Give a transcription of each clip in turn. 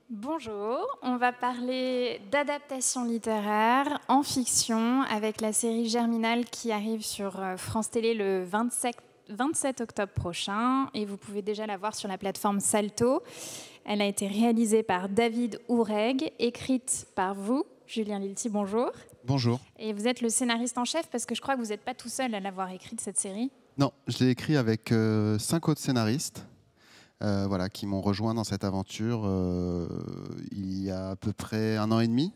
Bonjour, on va parler d'adaptation littéraire en fiction avec la série Germinal qui arrive sur France Télé le 27 octobre prochain et vous pouvez déjà la voir sur la plateforme Salto. Elle a été réalisée par David Oureg, écrite par vous, Julien Lilti, bonjour. Bonjour. Et vous êtes le scénariste en chef parce que je crois que vous n'êtes pas tout seul à l'avoir écrite cette série. Non, je l'ai écrit avec 5 autres scénaristes. Voilà, qui m'ont rejoint dans cette aventure il y a à peu près 1 an et demi.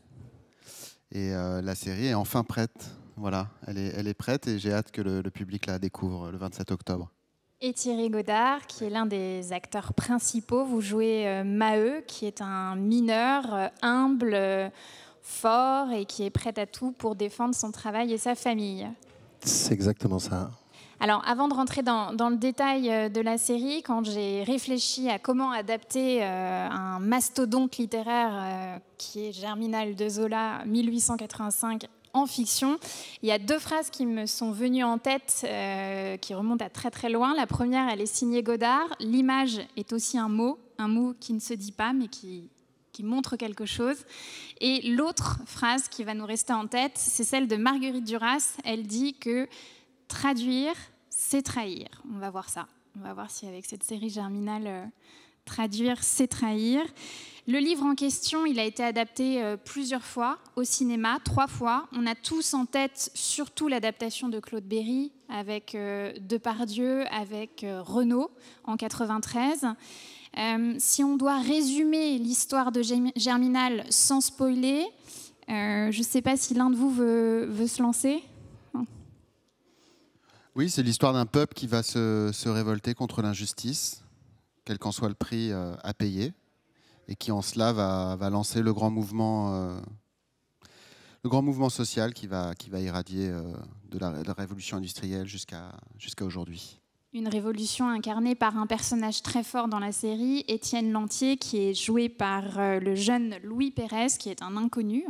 Et la série est enfin prête. Voilà, elle est prête et j'ai hâte que le public la découvre le 27 octobre. Et Thierry Godard, qui est l'un des acteurs principaux. Vous jouez Maheu, qui est un mineur humble, fort et qui est prêt à tout pour défendre son travail et sa famille. C'est exactement ça. Alors, avant de rentrer dans le détail de la série, quand j'ai réfléchi à comment adapter un mastodonte littéraire qui est Germinal de Zola, 1885, en fiction, il y a 2 phrases qui me sont venues en tête, qui remontent à très très loin. La première, elle est signée Godard. L'image est aussi un mot qui ne se dit pas, mais qui montre quelque chose. Et l'autre phrase qui va nous rester en tête, c'est celle de Marguerite Duras. Elle dit que traduire, c'est trahir. On va voir ça. On va voir si avec cette série Germinal, traduire, c'est trahir. Le livre en question, il a été adapté plusieurs fois au cinéma, 3 fois. On a tous en tête surtout l'adaptation de Claude Berry avec Depardieu, avec Renaud en 93. Si on doit résumer l'histoire de Germinal sans spoiler, je ne sais pas si l'un de vous veut se lancer. Oui, c'est l'histoire d'un peuple qui va se révolter contre l'injustice, quel qu'en soit le prix à payer, et qui en cela va lancer le grand mouvement social qui va irradier de la révolution industrielle jusqu'à aujourd'hui. Une révolution incarnée par un personnage très fort dans la série, Étienne Lantier, qui est joué par le jeune Louis Pérez, qui est un inconnu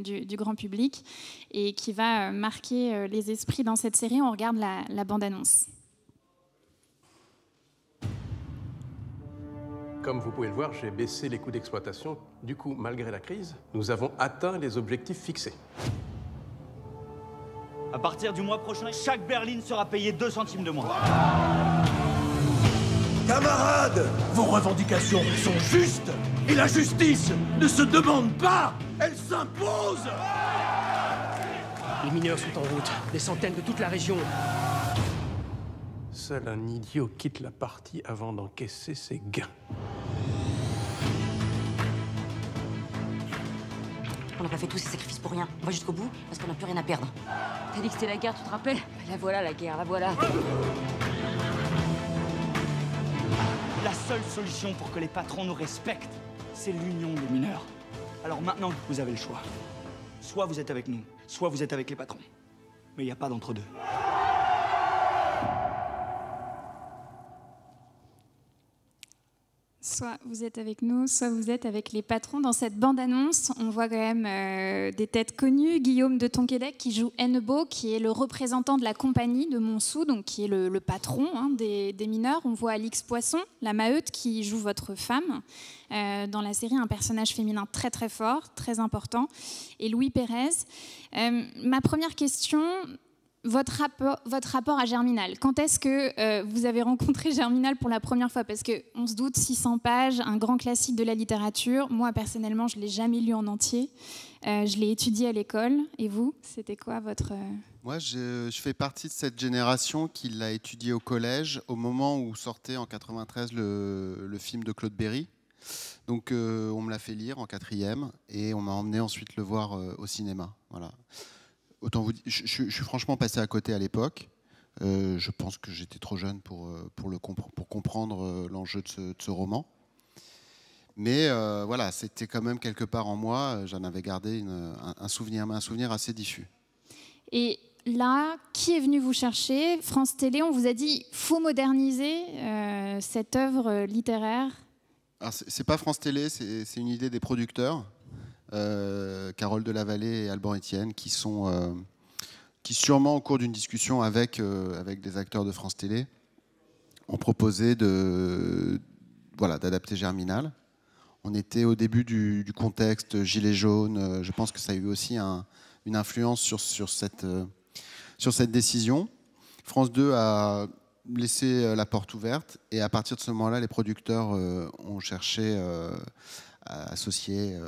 du grand public, et qui va marquer les esprits dans cette série. On regarde la bande-annonce. Comme vous pouvez le voir, j'ai baissé les coûts d'exploitation. Du coup, malgré la crise, nous avons atteint les objectifs fixés. À partir du mois prochain, chaque berline sera payée 2 centimes de moins. Camarades, vos revendications sont justes et la justice ne se demande pas, elle s'impose. Les mineurs sont en route, des centaines de toute la région. Seul un idiot quitte la partie avant d'encaisser ses gains. On n'a pas fait tous ces sacrifices pour rien. On va jusqu'au bout parce qu'on n'a plus rien à perdre. T'as dit que c'était la guerre, tu te rappelles? La voilà la guerre, la voilà. La seule solution pour que les patrons nous respectent, c'est l'union des mineurs. Alors maintenant, vous avez le choix. Soit vous êtes avec nous, soit vous êtes avec les patrons. Mais il n'y a pas d'entre-deux. Soit vous êtes avec nous, soit vous êtes avec les patrons. Dans cette bande-annonce, on voit quand même des têtes connues. Guillaume de Tonquédec qui joue Hennebeau, qui est le représentant de la compagnie de Montsou, donc qui est le patron des mineurs. On voit Alix Poisson, la Maheude, qui joue votre femme. Dans la série, un personnage féminin très très fort, très important. Et Louis Pérez. Ma première question... Votre rapport à Germinal. Quand est-ce que vous avez rencontré Germinal pour la première fois? Parce qu'on se doute, 600 pages, un grand classique de la littérature. Moi, personnellement, je ne l'ai jamais lu en entier. Je l'ai étudié à l'école. Et vous, c'était quoi votre... Moi, je fais partie de cette génération qui l'a étudié au collège au moment où sortait en 93 le film de Claude Berry. Donc, on me l'a fait lire en 4e et on m'a emmené ensuite le voir au cinéma. Voilà. Autant vous dire, je suis franchement passé à côté à l'époque. Je pense que j'étais trop jeune pour comprendre l'enjeu de ce roman. Mais voilà, c'était quand même quelque part en moi, j'en avais gardé un souvenir assez diffus. Et là, qui est venu vous chercher? France Télé, on vous a dit faut moderniser cette œuvre littéraire. Alors, c'est pas France Télé, c'est une idée des producteurs, Carole Delavallée et Alban Etienne, qui sûrement au cours d'une discussion avec des acteurs de France Télé, ont proposé d'adapter Germinal. On était au début du contexte Gilets jaunes. Je pense que ça a eu aussi une influence sur cette décision. France 2 a laissé la porte ouverte et à partir de ce moment-là, les producteurs ont cherché à associer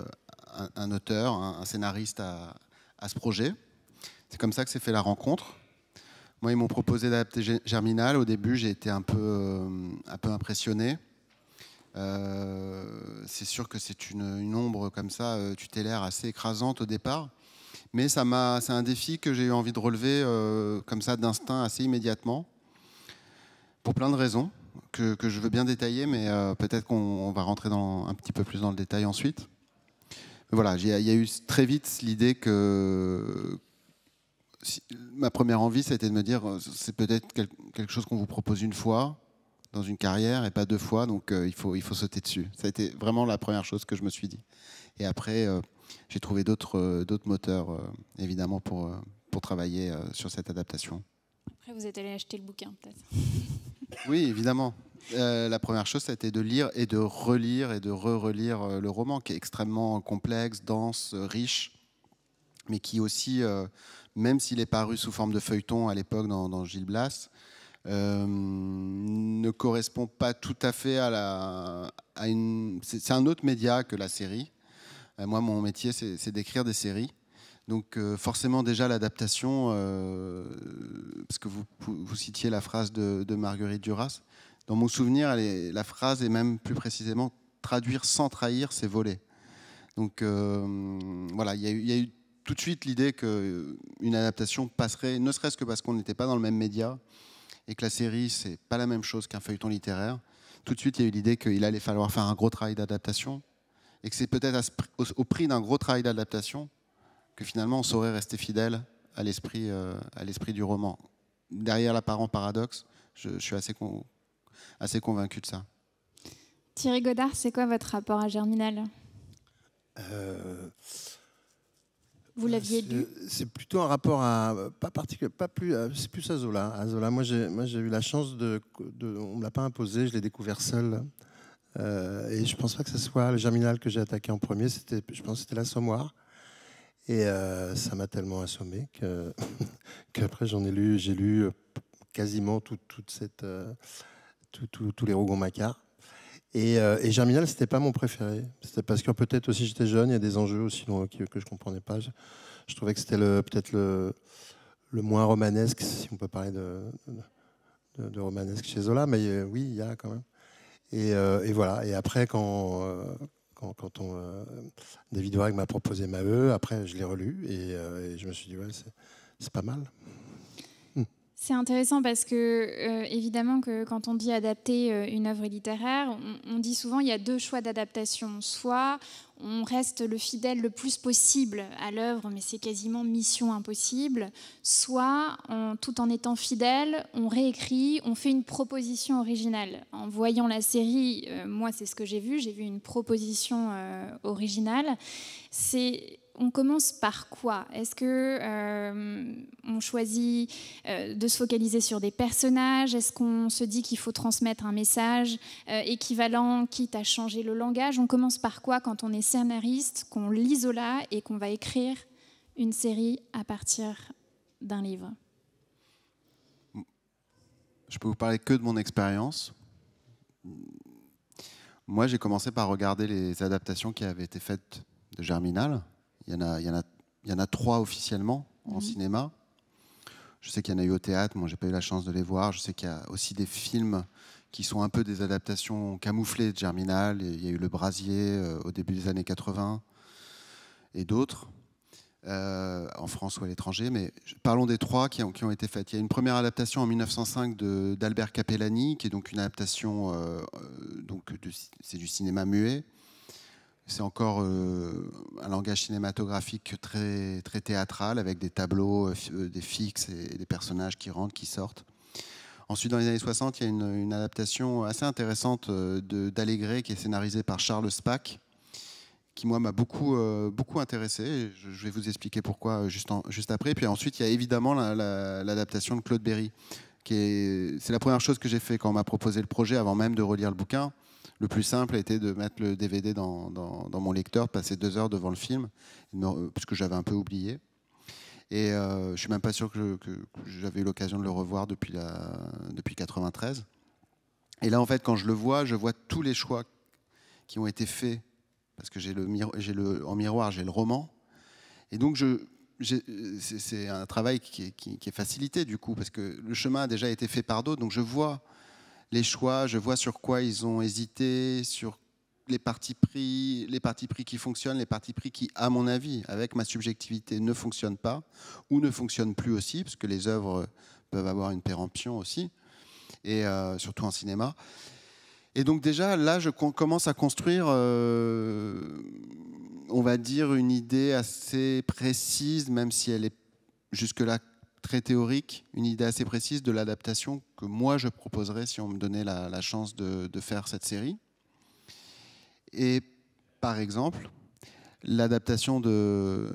un auteur, un scénariste à ce projet. C'est comme ça que s'est fait la rencontre. Moi, ils m'ont proposé d'adapter Germinal. Au début, j'ai été un peu impressionné. C'est sûr que c'est une ombre comme ça, tutélaire, assez écrasante au départ. Mais c'est un défi que j'ai eu envie de relever comme ça, d'instinct, assez immédiatement, pour plein de raisons que je veux bien détailler, mais peut-être qu'on va rentrer un petit peu plus dans le détail ensuite. Mais voilà, il y a eu très vite l'idée que... Ma première envie, c'était de me dire, c'est peut-être quelque chose qu'on vous propose une fois dans une carrière et pas 2 fois, donc il faut sauter dessus. Ça a été vraiment la première chose que je me suis dit. Et après, j'ai trouvé d'autres moteurs, évidemment, pour travailler sur cette adaptation. Après, vous êtes allé acheter le bouquin, peut-être. Oui, évidemment. La première chose, ça a été de lire et de relire et de re-relire le roman, qui est extrêmement complexe, dense, riche, mais qui aussi, même s'il est paru sous forme de feuilleton à l'époque dans Gil Blas, ne correspond pas tout à fait c'est un autre média que la série. Moi, mon métier, c'est d'écrire des séries. Donc forcément, déjà, l'adaptation, parce que vous citiez la phrase de Marguerite Duras, dans mon souvenir, la phrase est même plus précisément « traduire sans trahir, c'est voler ». Donc voilà, il y a eu tout de suite l'idée qu'une adaptation passerait, ne serait-ce que parce qu'on n'était pas dans le même média, et que la série, c'est pas la même chose qu'un feuilleton littéraire. Tout de suite, il y a eu l'idée qu'il allait falloir faire un gros travail d'adaptation, et que c'est peut-être au prix d'un gros travail d'adaptation que finalement on saurait rester fidèle à l'esprit du roman. Derrière l'apparent paradoxe, je suis assez convaincu de ça. Thierry Godard, c'est quoi votre rapport à Germinal? Vous l'aviez lu? C'est plutôt un rapport à c'est plus à Zola. Moi, j'ai eu la chance on me l'a pas imposé, je l'ai découvert seul. Et je pense pas que ce soit le Germinal que j'ai attaqué en premier. Je pense que c'était l'Assommoir. Et ça m'a tellement assommé qu'après j'ai lu quasiment tous les Rougon-Macquart. Et Germinal, c'était pas mon préféré. C'était parce que peut-être aussi j'étais jeune, il y a des enjeux aussi que je comprenais pas. Je trouvais que c'était peut-être le moins romanesque, si on peut parler de romanesque chez Zola, mais oui, il y a quand même. Et voilà. Et après, quand David Wareg m'a proposé Maheu, après je l'ai relu et je me suis dit ouais, c'est pas mal. C'est intéressant parce que, évidemment, que quand on dit adapter une œuvre littéraire, on dit souvent il y a 2 choix d'adaptation. Soit on reste le fidèle le plus possible à l'œuvre, mais c'est quasiment mission impossible. Soit, tout en étant fidèle, on réécrit, on fait une proposition originale. En voyant la série, moi, c'est ce que j'ai vu une proposition originale. On commence par quoi? Est-ce qu'on choisit de se focaliser sur des personnages? Est-ce qu'on se dit qu'il faut transmettre un message équivalent, quitte à changer le langage? On commence par quoi quand on est scénariste, qu'on lit Zola et qu'on va écrire une série à partir d'un livre? Je peux vous parler que de mon expérience. Moi, j'ai commencé par regarder les adaptations qui avaient été faites de Germinal. Il y en a 3 officiellement en cinéma. Je sais qu'il y en a eu au théâtre, moi j'ai pas eu la chance de les voir. Je sais qu'il y a aussi des films qui sont un peu des adaptations camouflées de Germinal. Il y a eu Le Brasier au début des années 80 et d'autres, en France ou à l'étranger. Mais parlons des 3 qui ont été faites. Il y a une première adaptation en 1905 d'Albert Capellani, qui est donc une adaptation, c'est du cinéma muet, C'est encore un langage cinématographique très, très théâtral, avec des tableaux, des fixes et des personnages qui rentrent, qui sortent. Ensuite, dans les années 60, il y a une adaptation assez intéressante d'Allégret, qui est scénarisée par Charles Spack, qui, moi, m'a beaucoup intéressé. Je vais vous expliquer pourquoi juste après. Puis ensuite, il y a évidemment l'adaptation de Claude Berry. C'est la première chose que j'ai fait quand on m'a proposé le projet, avant même de relire le bouquin. Le plus simple a été de mettre le DVD dans mon lecteur, de passer 2 heures devant le film, parce que j'avais un peu oublié. Et je ne suis même pas sûr que j'avais eu l'occasion de le revoir depuis 1993. Et là, en fait, quand je vois tous les choix qui ont été faits, parce que en miroir, j'ai le roman. Et donc, c'est un travail qui est facilité, du coup, parce que le chemin a déjà été fait par d'autres. Donc, je vois les choix, je vois sur quoi ils ont hésité, sur les partis pris qui fonctionnent, les partis pris qui, à mon avis, avec ma subjectivité, ne fonctionnent pas, ou ne fonctionnent plus aussi, parce que les œuvres peuvent avoir une péremption aussi, et surtout en cinéma. Et donc déjà, là, je commence à construire, on va dire, une idée assez précise, même si elle est jusque-là très théorique, une idée assez précise de l'adaptation que moi je proposerais si on me donnait la chance de faire cette série. Et par exemple, l'adaptation de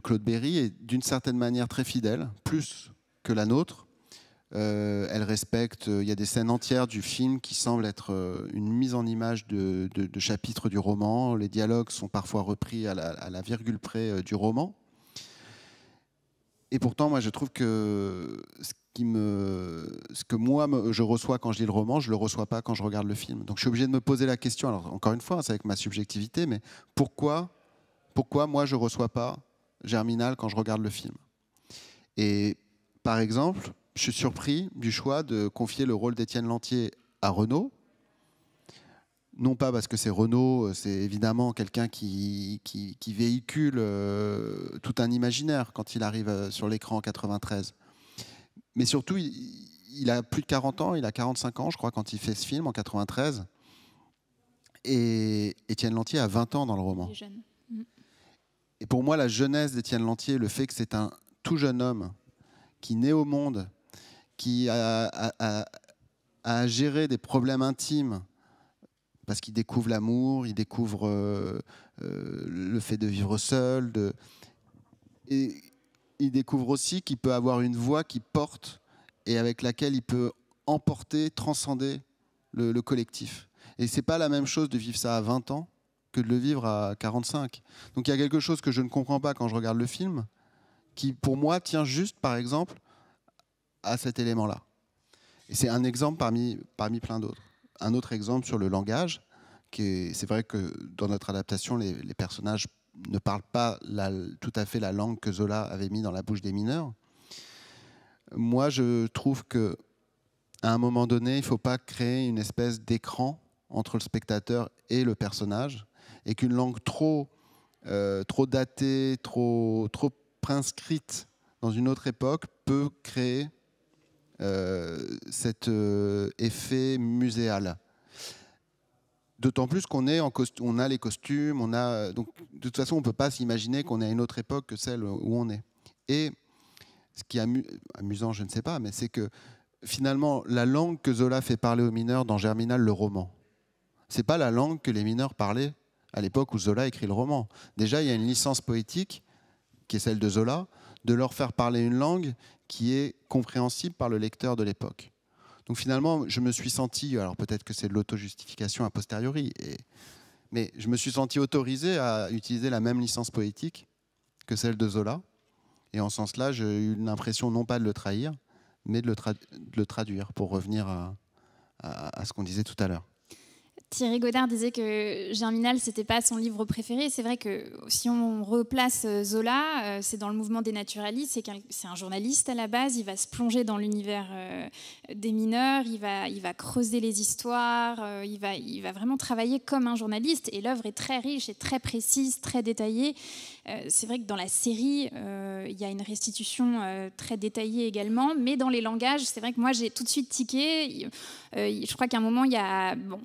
Claude Berry est d'une certaine manière très fidèle, plus que la nôtre. Elle respecte, il y a des scènes entières du film qui semblent être une mise en image de chapitres du roman. Les dialogues sont parfois repris à la virgule près du roman. Et pourtant, moi, je trouve que ce que moi, je reçois quand je lis le roman, je ne le reçois pas quand je regarde le film. Donc, je suis obligé de me poser la question. Alors, encore une fois, c'est avec ma subjectivité, mais pourquoi moi, je ne reçois pas Germinal quand je regarde le film? Et par exemple, je suis surpris du choix de confier le rôle d'Étienne Lantier à Renaud. Non pas parce que c'est Renaud, c'est évidemment quelqu'un qui véhicule tout un imaginaire quand il arrive sur l'écran en 93. Mais surtout, il a plus de 40 ans, il a 45 ans, je crois, quand il fait ce film en 93. Et Étienne Lantier a 20 ans dans le roman. Et pour moi, la jeunesse d'Étienne Lantier, le fait que c'est un tout jeune homme qui naît au monde, qui a à gérer des problèmes intimes, parce qu'il découvre l'amour, il découvre le fait de vivre seul. Et il découvre aussi qu'il peut avoir une voix qui porte et avec laquelle il peut emporter, transcender le collectif. Et ce n'est pas la même chose de vivre ça à 20 ans que de le vivre à 45. Donc il y a quelque chose que je ne comprends pas quand je regarde le film, qui pour moi tient juste, par exemple, à cet élément-là. Et c'est un exemple parmi plein d'autres. Un autre exemple sur le langage, c'est vrai que dans notre adaptation, les personnages ne parlent pas tout à fait la langue que Zola avait mis dans la bouche des mineurs. Moi, je trouve qu'à un moment donné, il ne faut pas créer une espèce d'écran entre le spectateur et le personnage, et qu'une langue trop datée, trop inscrite dans une autre époque peut créer cet effet muséal. D'autant plus qu'on on a les costumes, donc de toute façon on ne peut pas s'imaginer qu'on est à une autre époque que celle où on est. Et ce qui est amusant, je ne sais pas, mais c'est que finalement la langue que Zola fait parler aux mineurs dans Germinal, le roman, c'est pas la langue que les mineurs parlaient à l'époque où Zola écrit le roman. Déjà, il y a une licence poétique qui est celle de Zola, de leur faire parler une langue qui est compréhensible par le lecteur de l'époque. Donc finalement, je me suis senti, alors peut-être que c'est de l'auto-justification a posteriori, mais je me suis senti autorisé à utiliser la même licence poétique que celle de Zola. Et en ce sens-là, j'ai eu l'impression non pas de le trahir, mais de le traduire, pour revenir à ce qu'on disait tout à l'heure. Thierry Godard disait que Germinal, c'était pas son livre préféré. C'est vrai que si on replace Zola, c'est dans le mouvement des naturalistes. C'est un journaliste à la base. Il va se plonger dans l'univers des mineurs. Il va creuser les histoires. Il va vraiment travailler comme un journaliste. Et l'œuvre est très riche et très précise, très détaillée. C'est vrai que dans la série, il y a une restitution très détaillée également. Mais dans les langages, c'est vrai que moi, j'ai tout de suite tiqué. Je crois qu'à un moment,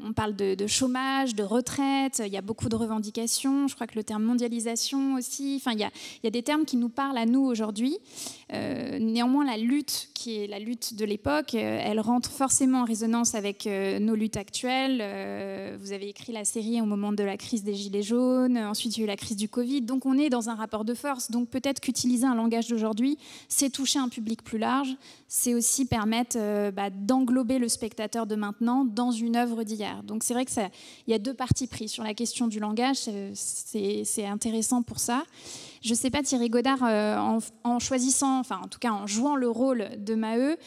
on parle de de chômage, de retraite, il y a beaucoup de revendications, je crois que le terme mondialisation aussi, enfin, il y a des termes qui nous parlent à nous aujourd'hui. Néanmoins, la lutte, qui est la lutte de l'époque, elle rentre forcément en résonance avec nos luttes actuelles. Vous avez écrit la série au moment de la crise des Gilets jaunes, ensuite il y a eu la crise du Covid, donc on est dans un rapport de force. Donc peut-être qu'utiliser un langage d'aujourd'hui, c'est toucher un public plus large, c'est aussi permettre d'englober le spectateur de maintenant dans une œuvre d'hier. Donc c'est vrai qu'il y a deux partis pris sur la question du langage, c'est intéressant pour ça. Je ne sais pas, Thierry Godard, en choisissant, enfin en tout cas en jouant le rôle de Maheu,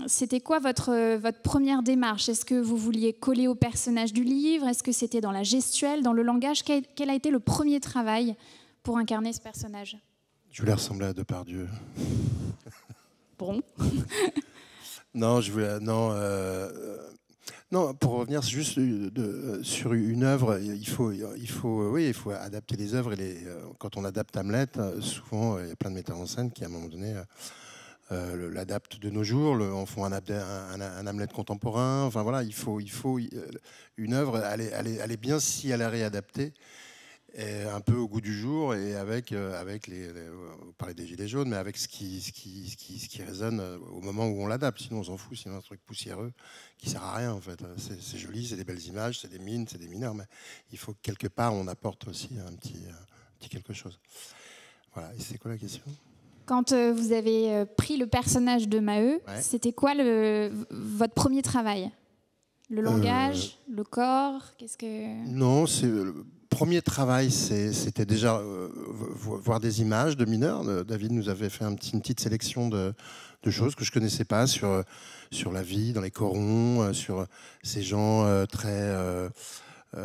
c'était quoi votre première démarche? Est-ce que vous vouliez coller au personnage du livre? Est-ce que c'était dans la gestuelle, dans le langage? Quel a été le premier travail pour incarner ce personnage? Je voulais ressembler à Depardieu. Bon. Non, non, pour revenir juste sur une œuvre, il faut adapter les œuvres. Quand on adapte Hamlet, souvent, il y a plein de metteurs en scène qui, à un moment donné, l'adaptent de nos jours, en font un Hamlet contemporain. Enfin voilà, il faut une œuvre, elle est bien si elle est réadaptée, et un peu au goût du jour, et avec vous parlez des Gilets jaunes, mais avec ce qui résonne au moment où on l'adapte. Sinon on s'en fout, sinon un truc poussiéreux qui sert à rien en fait. C'est joli, c'est des belles images, c'est des mines, c'est des mineurs, mais il faut que quelque part on apporte aussi un petit quelque chose. Voilà, et c'est quoi la question? Quand vous avez pris le personnage de Maheu, c'était quoi votre premier travail? Le langage, le corps, qu'est-ce que... Non, le premier travail, c'était déjà voir des images de mineurs. David nous avait fait une petite sélection de choses que je ne connaissais pas sur la vie dans les corons, sur ces gens très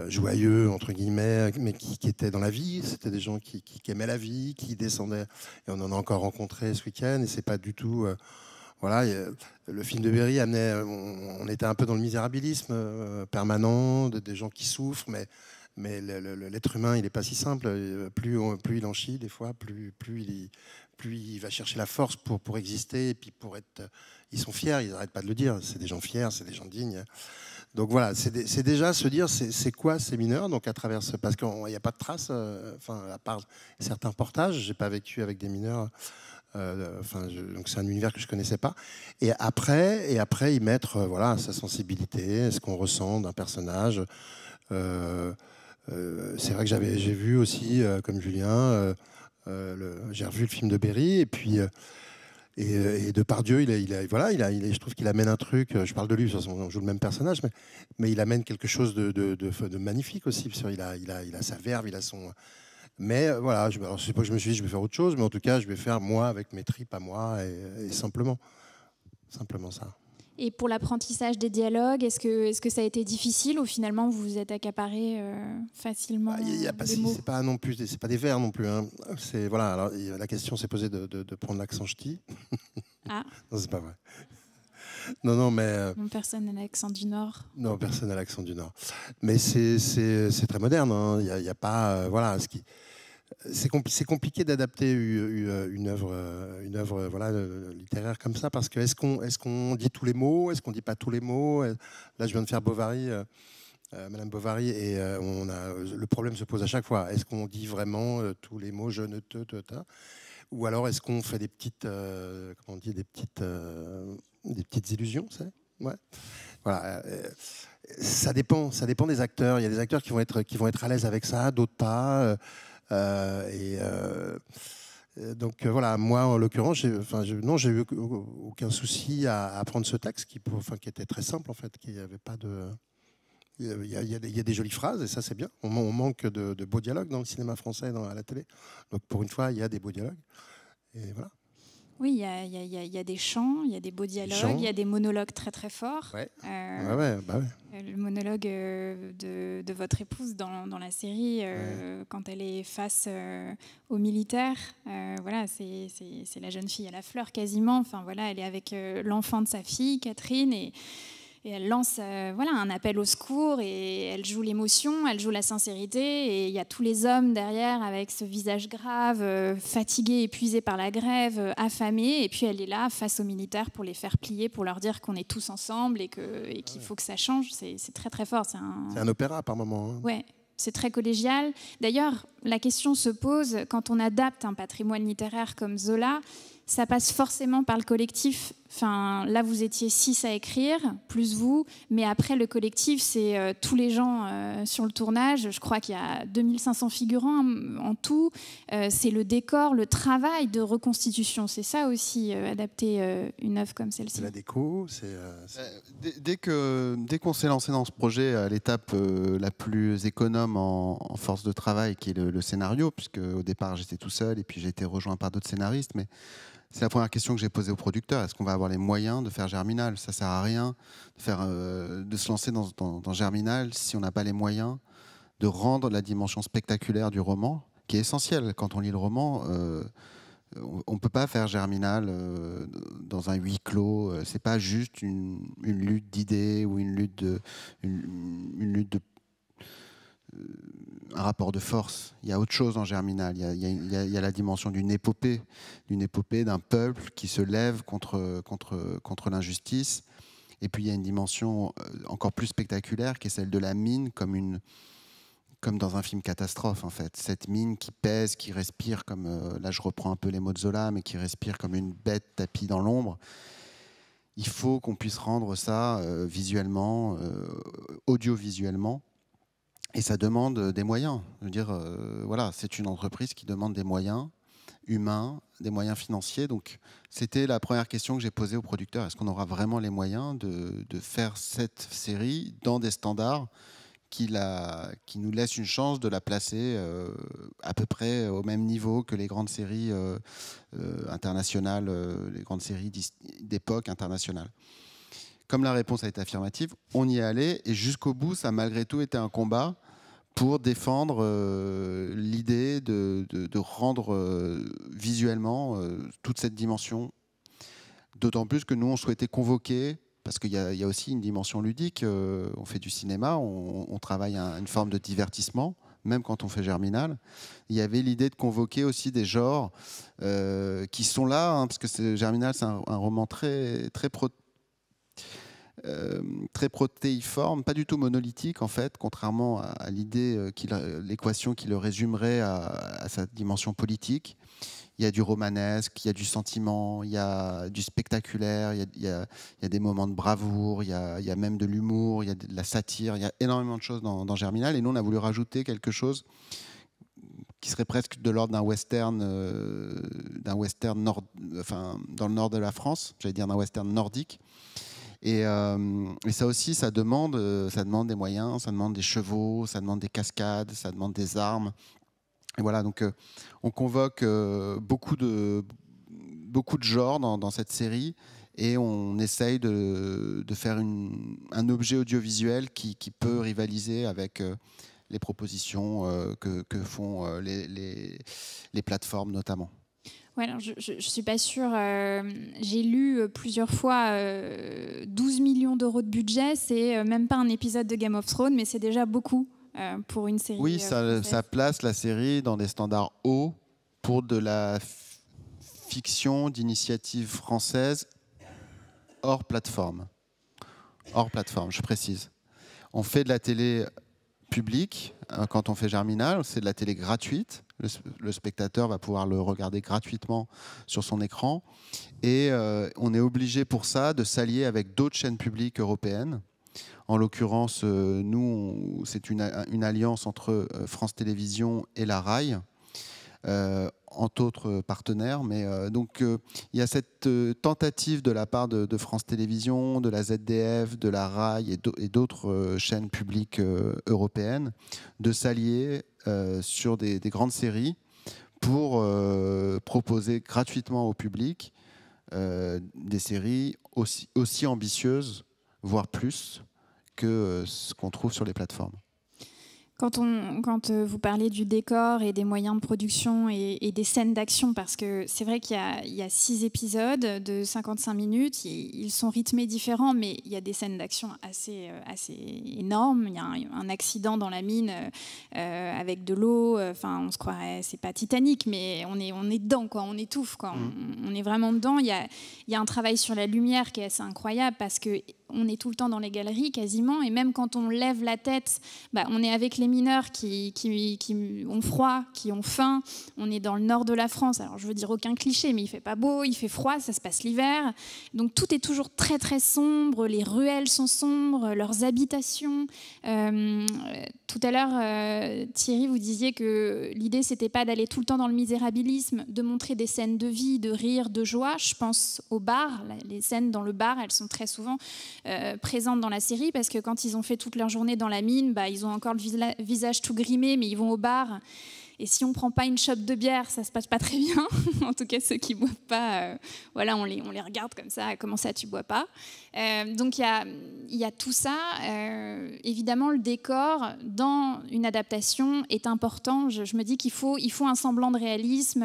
joyeux, entre guillemets, mais qui étaient dans la vie. C'était des gens qui aimaient la vie, qui descendaient. Et on en a encore rencontré ce week-end, et c'est pas du tout... Voilà, le film de Berry amenait, on était un peu dans le misérabilisme permanent, des gens qui souffrent, mais l'être humain, il n'est pas si simple. Plus il en chie, des fois, plus il va chercher la force pour exister, et puis ils sont fiers, ils n'arrêtent pas de le dire. C'est des gens fiers, c'est des gens dignes. Donc voilà, c'est déjà se dire, c'est quoi ces mineurs? Donc à travers parce qu'il n'y a pas de traces, à part certains reportages, j'ai pas vécu avec des mineurs. Donc c'est un univers que je connaissais pas. Et après y mettre sa sensibilité, ce qu'on ressent d'un personnage. C'est vrai que j'ai vu aussi, comme Julien, j'ai revu le film de Berry, et puis et Depardieu, je trouve qu'il amène un truc. Je parle de lui, de toute façon, on joue le même personnage, mais il amène quelque chose de magnifique aussi. Il a sa verve, il a son. Mais voilà, c'est pas que je me suis dit je vais faire autre chose, mais en tout cas je vais faire moi avec mes tripes à moi, et simplement ça. Et pour l'apprentissage des dialogues, est-ce que ça a été difficile, ou finalement vous vous êtes accaparé facilement les mots? C'est pas non plus, c'est pas des vers non plus. Hein. C'est voilà. Alors, la question s'est posée de prendre l'accent ch'ti. Ah. Non, c'est pas vrai. Non, mais... personne n'a l'accent du Nord. Non, personne n'a l'accent du Nord. Mais c'est très moderne. Hein. Il y a pas... voilà, c'est compliqué d'adapter une œuvre littéraire comme ça, parce que est-ce qu'on dit tous les mots? Est-ce qu'on dit pas tous les mots? Là, je viens de faire Bovary, Madame Bovary, et le problème se pose à chaque fois. Est-ce qu'on dit vraiment tous les mots? Je ne te. Ou alors est-ce qu'on fait des petites illusions, c'est ouais. Voilà. Ça dépend des acteurs. Il y a des acteurs qui vont être à l'aise avec ça, d'autres pas. Donc voilà, moi en l'occurrence, j'ai eu aucun souci à prendre ce texte qui était très simple en fait, qui avait pas de. Il y a des jolies phrases, et ça c'est bien. On manque de beaux dialogues dans le cinéma français, à la télé. Donc pour une fois, il y a des beaux dialogues. Et voilà. Oui, il y a des chants, il y a des beaux dialogues, il y a des monologues très très forts. Ouais. Le monologue de votre épouse dans la série, quand elle est face aux militaires, c'est la jeune fille à la fleur quasiment. Enfin voilà, elle est avec l'enfant de sa fille, Catherine, et Et elle lance voilà, un appel au secours et elle joue l'émotion, elle joue la sincérité. Et il y a tous les hommes derrière avec ce visage grave, fatigués, épuisés par la grève, affamés. Et puis elle est là face aux militaires pour les faire plier, pour leur dire qu'on est tous ensemble et qu'il faut que ça change. C'est très très fort. C'est un opéra par moment. Hein. Ouais. C'est très collégial. D'ailleurs, la question se pose, quand on adapte un patrimoine littéraire comme Zola, ça passe forcément par le collectif. Enfin, là, vous étiez 6 à écrire, plus vous, mais après, le collectif, c'est tous les gens sur le tournage. Je crois qu'il y a 2500 figurants en tout. C'est le décor, le travail de reconstitution. C'est ça aussi, adapter une œuvre comme celle-ci. C'est la déco. Dès qu'on s'est lancé dans ce projet à l'étape la plus économe en force de travail, qui est le scénario, puisque au départ, j'étais tout seul et puis j'ai été rejoint par d'autres scénaristes, mais c'est la première question que j'ai posée au producteur. Est-ce qu'on va avoir les moyens de faire Germinal ? Ça ne sert à rien de se lancer dans Germinal si on n'a pas les moyens de rendre la dimension spectaculaire du roman, qui est essentielle. Quand on lit le roman, on ne peut pas faire Germinal dans un huis clos. Ce n'est pas juste une lutte d'idées ou une lutte de un rapport de force. Il y a autre chose dans Germinal. Il y a la dimension d'une épopée, d'un peuple qui se lève contre l'injustice. Et puis il y a une dimension encore plus spectaculaire qui est celle de la mine, comme dans un film catastrophe en fait. Cette mine qui pèse, qui respire comme, là je reprends un peu les mots de Zola, mais qui respire comme une bête tapie dans l'ombre. Il faut qu'on puisse rendre ça visuellement, audiovisuellement. Et ça demande des moyens. Je veux dire, voilà, c'est une entreprise qui demande des moyens humains, des moyens financiers. Donc, c'était la première question que j'ai posée au producteur. Est-ce qu'on aura vraiment les moyens de faire cette série dans des standards qui nous laissent une chance de la placer à peu près au même niveau que les grandes séries internationales, les grandes séries d'époque internationales. Comme la réponse a été affirmative, on y est allé et jusqu'au bout, ça a malgré tout été un combat pour défendre l'idée de rendre visuellement toute cette dimension. D'autant plus que nous, on souhaitait convoquer, parce qu'il y a aussi une dimension ludique, on fait du cinéma, on travaille une forme de divertissement, même quand on fait Germinal. Il y avait l'idée de convoquer aussi des genres qui sont là, hein, parce que Germinal, c'est un roman très protéiforme, pas du tout monolithique en fait, contrairement à l'idée, l'équation qui le résumerait à sa dimension politique. Il y a du romanesque, il y a du sentiment, il y a du spectaculaire, il y a des moments de bravoure, il y a même de l'humour, il y a de la satire, il y a énormément de choses dans Germinal. Et nous, on a voulu rajouter quelque chose qui serait presque de l'ordre d'un western dans le nord de la France, j'allais dire d'un western nordique. Et ça aussi, ça demande des moyens, ça demande des chevaux, ça demande des cascades, ça demande des armes. Et voilà, donc on convoque beaucoup de genres dans cette série et on essaye de faire un objet audiovisuel qui peut rivaliser avec les propositions que font les plateformes notamment. Ouais, alors je ne suis pas sûre. J'ai lu plusieurs fois 12 millions d'euros de budget. C'est même pas un épisode de Game of Thrones, mais c'est déjà beaucoup pour une série. Oui, ça place la série dans des standards hauts pour de la fiction d'initiative française hors plateforme. Hors plateforme, je précise. On fait de la télé publique quand on fait Germinal, c'est de la télé gratuite. Le spectateur va pouvoir le regarder gratuitement sur son écran. Et on est obligé pour ça de s'allier avec d'autres chaînes publiques européennes. En l'occurrence, nous, c'est une alliance entre France Télévisions et la RAI, entre autres partenaires. Mais donc, il y a cette tentative de la part de France Télévisions, de la ZDF, de la RAI et d'autres chaînes publiques européennes de s'allier sur des grandes séries pour proposer gratuitement au public des séries aussi ambitieuses, voire plus, que ce qu'on trouve sur les plateformes. Quand vous parlez du décor et des moyens de production et des scènes d'action, parce que c'est vrai qu'il y a 6 épisodes de 55 minutes, ils sont rythmés différents, mais il y a des scènes d'action assez énormes. Il y a un accident dans la mine avec de l'eau, enfin on se croirait, c'est pas Titanic, mais on est dedans, quoi, on étouffe, quoi. On est vraiment dedans. Il y a un travail sur la lumière qui est assez incroyable parce que on est tout le temps dans les galeries quasiment, et même quand on lève la tête, on est avec les mineurs qui ont froid, qui ont faim. On est dans le nord de la France, alors je veux dire aucun cliché, mais il fait pas beau, il fait froid, ça se passe l'hiver, donc tout est toujours très très sombre, les ruelles sont sombres, leurs habitations. Tout à l'heure, Thierry, vous disiez que l'idée c'était pas d'aller tout le temps dans le misérabilisme, de montrer des scènes de vie, de rire, de joie. Je pense au bar, les scènes dans le bar, elles sont très souvent présentes dans la série, parce que quand ils ont fait toute leur journée dans la mine, ils ont encore le visage tout grimé, mais ils vont au bar. Et si on ne prend pas une chope de bière, ça ne se passe pas très bien. En tout cas, ceux qui ne boivent pas, voilà, on les regarde comme ça. Comment ça, tu ne bois pas? Donc, il y a tout ça. Évidemment, le décor, dans une adaptation, est important. Je me dis qu'il faut un semblant de réalisme.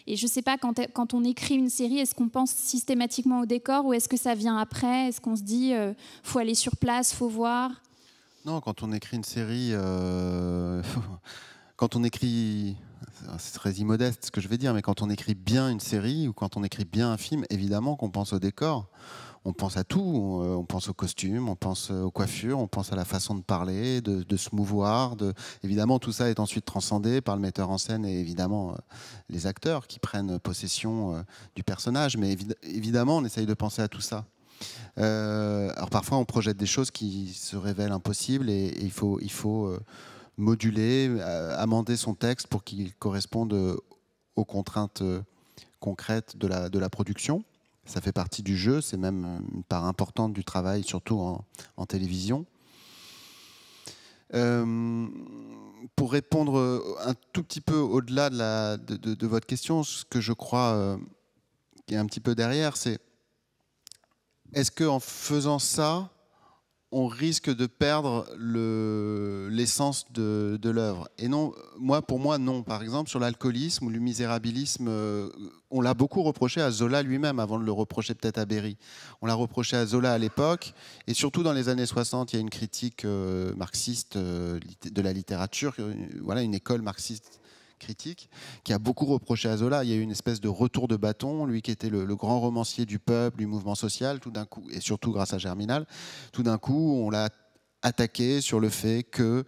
Et je ne sais pas, quand on écrit une série, est-ce qu'on pense systématiquement au décor ou est-ce que ça vient après? Est-ce qu'on se dit faut aller sur place, faut voir? Non, quand on écrit une série... Quand on écrit, c'est très immodeste ce que je vais dire, mais quand on écrit bien une série ou quand on écrit bien un film, évidemment qu'on pense au décor. On pense à tout, on pense aux costumes, on pense aux coiffures, on pense à la façon de parler, de se mouvoir. Évidemment, tout ça est ensuite transcendé par le metteur en scène et évidemment les acteurs qui prennent possession du personnage. Mais évidemment, on essaye de penser à tout ça. Alors parfois, on projette des choses qui se révèlent impossibles et il faut moduler, amender son texte pour qu'il corresponde aux contraintes concrètes de la production. Ça fait partie du jeu, c'est même une part importante du travail, surtout en télévision. Pour répondre un tout petit peu au-delà de votre question, ce que je crois qui est un petit peu derrière, c'est est-ce qu'en faisant ça, on risque de perdre l'essence de l'œuvre? Et non, pour moi, non. Par exemple, sur l'alcoolisme ou le misérabilisme, on l'a beaucoup reproché à Zola lui-même, avant de le reprocher peut-être à Berry. On l'a reproché à Zola à l'époque, et surtout dans les années 60, il y a une critique marxiste de la littérature, voilà, une école marxiste critique, qui a beaucoup reproché à Zola. Il y a eu une espèce de retour de bâton, lui qui était le grand romancier du peuple, du mouvement social, tout d'un coup, et surtout grâce à Germinal, tout d'un coup, on l'a attaqué sur le fait que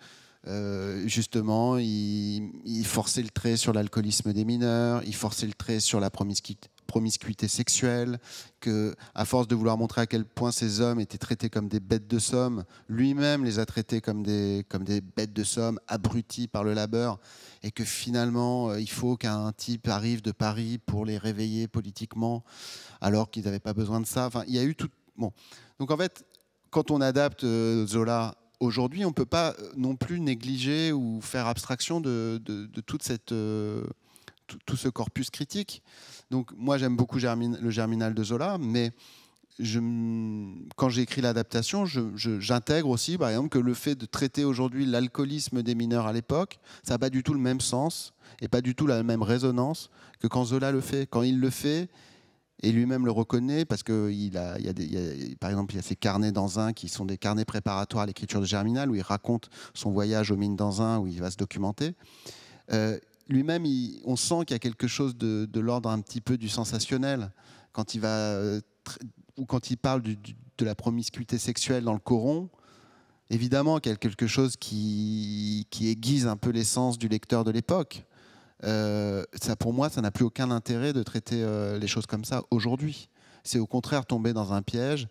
justement, il forçait le trait sur l'alcoolisme des mineurs, il forçait le trait sur la promiscuité sexuelle, qu'à force de vouloir montrer à quel point ces hommes étaient traités comme des bêtes de somme, lui-même les a traités comme des bêtes de somme, abrutis par le labeur, et que finalement, il faut qu'un type arrive de Paris pour les réveiller politiquement, alors qu'ils n'avaient pas besoin de ça. Enfin, il y a eu tout... Bon. Donc en fait, quand on adapte Zola aujourd'hui, on ne peut pas non plus négliger ou faire abstraction de toute tout ce corpus critique. Donc moi, j'aime beaucoup le Germinal de Zola, mais quand j'ai écrit l'adaptation, j'intègre aussi, par exemple, que le fait de traiter aujourd'hui l'alcoolisme des mineurs à l'époque, ça n'a pas du tout le même sens et pas du tout la même résonance que quand Zola le fait. Quand il le fait, et lui-même le reconnaît, parce que par exemple, il y a ces carnets d'Anzin qui sont des carnets préparatoires à l'écriture de Germinal, où il raconte son voyage aux mines d'Anzin, où il va se documenter. Lui-même, on sent qu'il y a quelque chose de l'ordre un petit peu du sensationnel. Quand il ou quand il parle de la promiscuité sexuelle dans le Coron, évidemment qu'il y a quelque chose qui aiguise un peu l'essence du lecteur de l'époque. Ça, pour moi, ça n'a plus aucun intérêt de traiter les choses comme ça aujourd'hui. C'est au contraire tomber dans un piège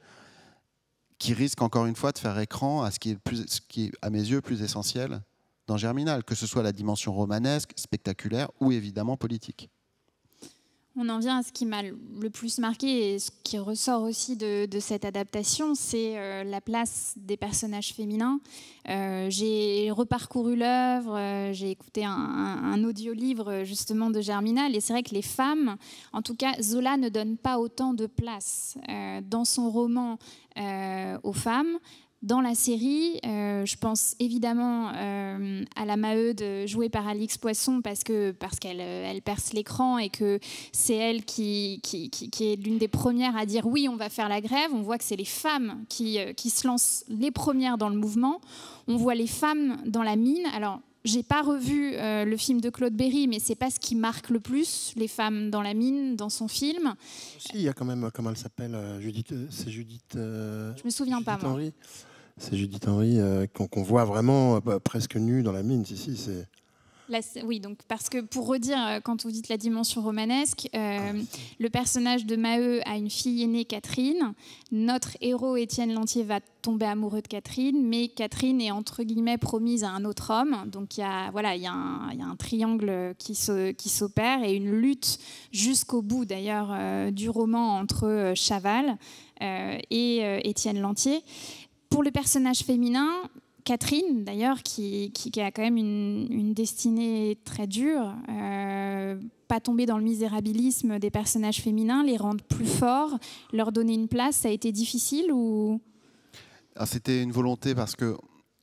qui risque encore une fois de faire écran à ce qui est à mes yeux plus essentiel dans Germinal, que ce soit la dimension romanesque, spectaculaire ou évidemment politique. On en vient à ce qui m'a le plus marqué et ce qui ressort aussi de cette adaptation, c'est la place des personnages féminins. J'ai reparcouru l'œuvre, j'ai écouté un audio-livre justement de Germinal, et c'est vrai que les femmes, en tout cas Zola ne donne pas autant de place dans son roman aux femmes. Dans la série, je pense évidemment à la Maheude jouée par Alix Poisson parce qu'elle elle perce l'écran et que c'est elle qui est l'une des premières à dire oui, on va faire la grève. On voit que c'est les femmes qui se lancent les premières dans le mouvement. On voit les femmes dans la mine. Alors, j'ai pas revu le film de Claude Berry, mais c'est pas ce qui marque le plus les femmes dans la mine dans son film. Si, il y a quand même, comment elle s'appelle, Judith, c'est Judith. Je me souviens Judith pas, moi. Henry. C'est Judith Henry qu'on voit vraiment presque nue dans la mine. Si, c'est. Oui, donc parce que pour redire, quand vous dites la dimension romanesque, le personnage de Maheu a une fille aînée, Catherine. Notre héros, Étienne Lantier, va tomber amoureux de Catherine, mais Catherine est entre guillemets promise à un autre homme. Donc il y a un triangle qui s'opère et une lutte jusqu'au bout d'ailleurs du roman entre Chaval et Étienne Lantier. Pour le personnage féminin, Catherine, d'ailleurs, qui a quand même une destinée très dure, pas tomber dans le misérabilisme des personnages féminins, les rendre plus forts, leur donner une place, ça a été difficile ou... C'était une volonté parce que,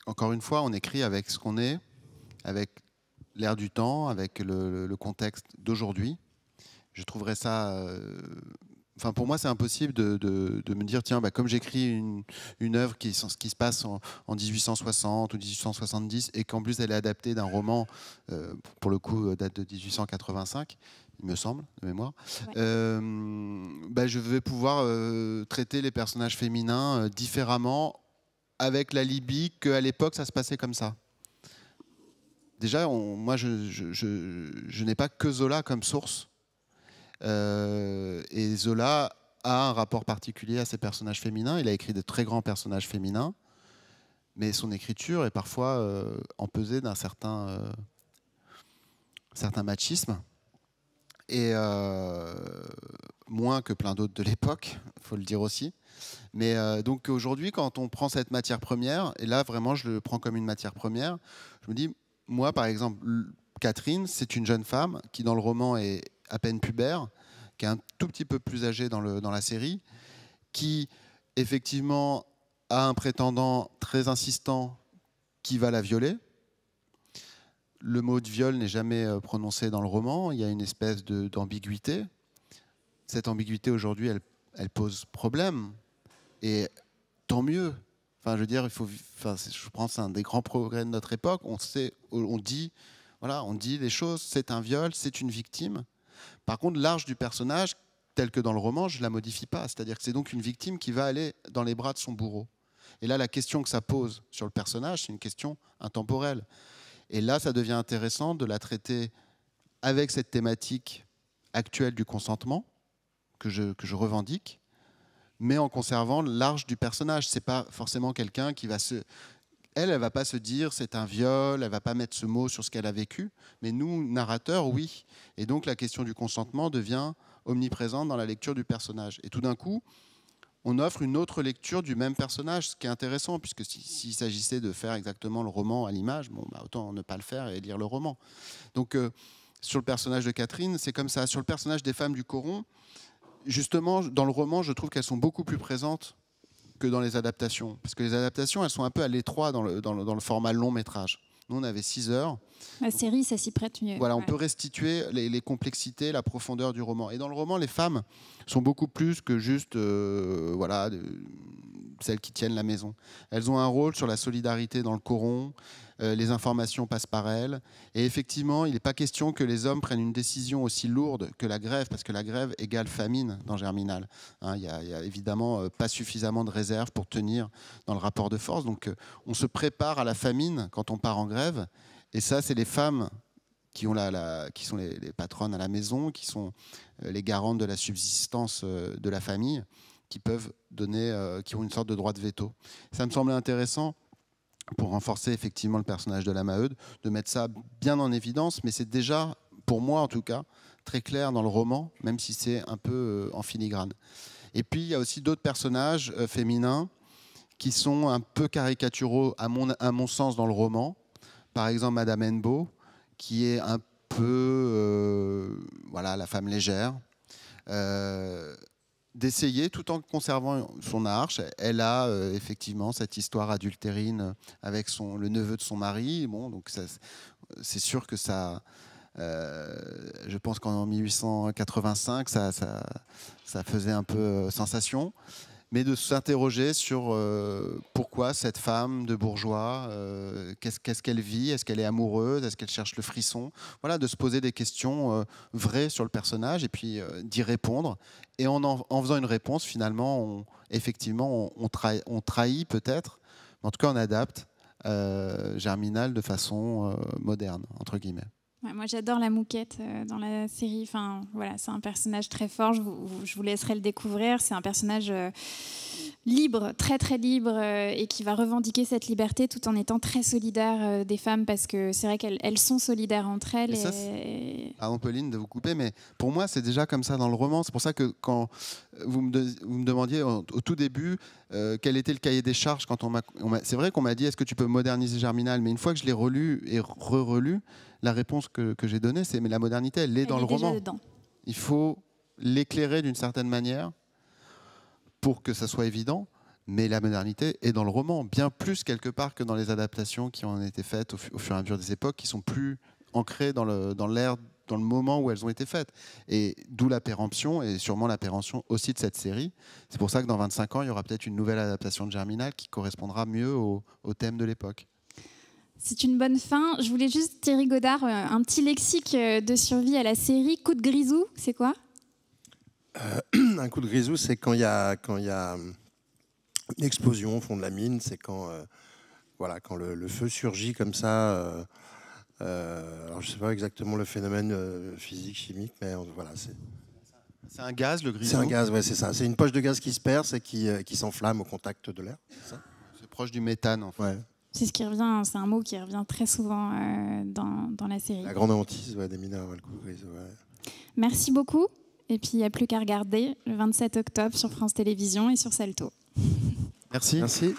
encore une fois, on écrit avec ce qu'on est, avec l'air du temps, avec le contexte d'aujourd'hui. Je trouverais ça... Enfin, pour moi, c'est impossible de me dire, tiens, comme j'écris une œuvre qui se passe en 1860 ou 1870 et qu'en plus elle est adaptée d'un roman, pour le coup, date de 1885, il me semble, de mémoire, ouais. Je vais pouvoir traiter les personnages féminins différemment avec la Libye qu'à l'époque, ça se passait comme ça. Déjà, moi, je n'ai pas que Zola comme source. Et Zola a un rapport particulier à ses personnages féminins. Il a écrit de très grands personnages féminins, mais son écriture est parfois empesée d'un certain machisme, et moins que plein d'autres de l'époque, il faut le dire aussi. Mais donc aujourd'hui, quand on prend cette matière première, et là vraiment je le prends comme une matière première, je me dis, moi par exemple, Catherine, c'est une jeune femme qui dans le roman est à peine pubère, qui est un tout petit peu plus âgée dans la série, qui effectivement a un prétendant très insistant qui va la violer. Le mot de viol n'est jamais prononcé dans le roman, il y a une espèce d'ambiguïté. Cette ambiguïté aujourd'hui, elle pose problème, et tant mieux. Enfin, je veux dire, je pense que c'est un des grands progrès de notre époque. On dit les choses, c'est un viol, c'est une victime. Par contre, l'arche du personnage, tel que dans le roman, je ne la modifie pas. C'est-à-dire que c'est donc une victime qui va aller dans les bras de son bourreau. Et là, la question que ça pose sur le personnage, c'est une question intemporelle. Et là, ça devient intéressant de la traiter avec cette thématique actuelle du consentement, que je revendique, mais en conservant l'arche du personnage. Ce n'est pas forcément quelqu'un qui va se... Elle ne va pas se dire c'est un viol, elle ne va pas mettre ce mot sur ce qu'elle a vécu, mais nous, narrateurs, oui. Et donc la question du consentement devient omniprésente dans la lecture du personnage. Et tout d'un coup, on offre une autre lecture du même personnage, ce qui est intéressant, puisque s'il s'agissait de faire exactement le roman à l'image, autant ne pas le faire et lire le roman. Donc sur le personnage de Catherine, c'est comme ça. Sur le personnage des femmes du Coron, justement, dans le roman, je trouve qu'elles sont beaucoup plus présentes que dans les adaptations. Parce que les adaptations, elles sont un peu à l'étroit dans le format long métrage. Nous, on avait 6 heures. La série, ça s'y prête mieux. Voilà, on peut restituer les complexités, la profondeur du roman. Et dans le roman, les femmes sont beaucoup plus que juste celles qui tiennent la maison. Elles ont un rôle sur la solidarité dans le coron, les informations passent par elles. Et effectivement, il n'est pas question que les hommes prennent une décision aussi lourde que la grève, parce que la grève égale famine dans Germinal. Il y a évidemment pas suffisamment de réserves pour tenir dans le rapport de force. Donc on se prépare à la famine quand on part en grève. Et ça, c'est les femmes qui sont les patronnes à la maison, qui sont les garantes de la subsistance de la famille, qui peuvent qui ont une sorte de droit de veto. Ça me semblait intéressant, pour renforcer effectivement le personnage de la Maheude, de mettre ça bien en évidence, mais c'est déjà, pour moi en tout cas, très clair dans le roman, même si c'est un peu en filigrane. Et puis il y a aussi d'autres personnages féminins qui sont un peu caricaturaux à mon sens dans le roman. Par exemple Madame Hennebeau, qui est un peu la femme légère. d'essayer, tout en conservant son arche. Elle a effectivement cette histoire adultérine avec le neveu de son mari. Bon, donc c'est sûr que ça... je pense qu'en 1885, ça faisait un peu sensation. Mais de s'interroger sur pourquoi cette femme de bourgeois, qu'est-ce qu'elle vit, est-ce qu'elle est amoureuse, est-ce qu'elle cherche le frisson, voilà, de se poser des questions vraies sur le personnage et puis d'y répondre. Et en faisant une réponse, finalement, on trahit peut-être, mais en tout cas on adapte Germinal de façon moderne, entre guillemets. Ouais, moi, j'adore la Mouquette dans la série. Enfin, voilà, c'est un personnage très fort. Je vous laisserai le découvrir. C'est un personnage libre, très très libre, et qui va revendiquer cette liberté tout en étant très solidaire des femmes, parce que c'est vrai qu'elles sont solidaires entre elles. Pardon, Pauline, de vous couper, mais pour moi, c'est déjà comme ça dans le roman. C'est pour ça que quand vous me demandiez au tout début quel était le cahier des charges, c'est vrai qu'on m'a dit est-ce que tu peux moderniser Germinal, mais une fois que je l'ai relu et re-relu, la réponse que j'ai donnée, c'est mais la modernité, elle est dans le roman. Il faut l'éclairer d'une certaine manière pour que ça soit évident, mais la modernité est dans le roman, bien plus quelque part que dans les adaptations qui ont été faites au fur et à mesure des époques, qui sont plus ancrées dans l'ère, dans le moment où elles ont été faites. Et d'où la péremption, et sûrement la péremption aussi de cette série. C'est pour ça que dans 25 ans, il y aura peut-être une nouvelle adaptation de Germinal qui correspondra mieux au thème de l'époque. C'est une bonne fin. Je voulais juste, Thierry Godard, un petit lexique de survie à la série. Coup de grisou, c'est quoi ? Un coup de grisou, c'est quand il y a une explosion au fond de la mine. C'est quand le feu surgit comme ça. Alors je ne sais pas exactement le phénomène physique, chimique, mais voilà. C'est un gaz, le grisou ? C'est un gaz, ouais, c'est ça. C'est une poche de gaz qui se perce et qui s'enflamme au contact de l'air. C'est proche du méthane, en fait. Ouais. C'est ce qui revient, c'est un mot qui revient très souvent dans la série. La grande hantise des mineurs, le coup de grisou. Ouais. Merci beaucoup. Et puis il n'y a plus qu'à regarder le 27 octobre sur France Télévisions et sur Salto. Merci. Merci.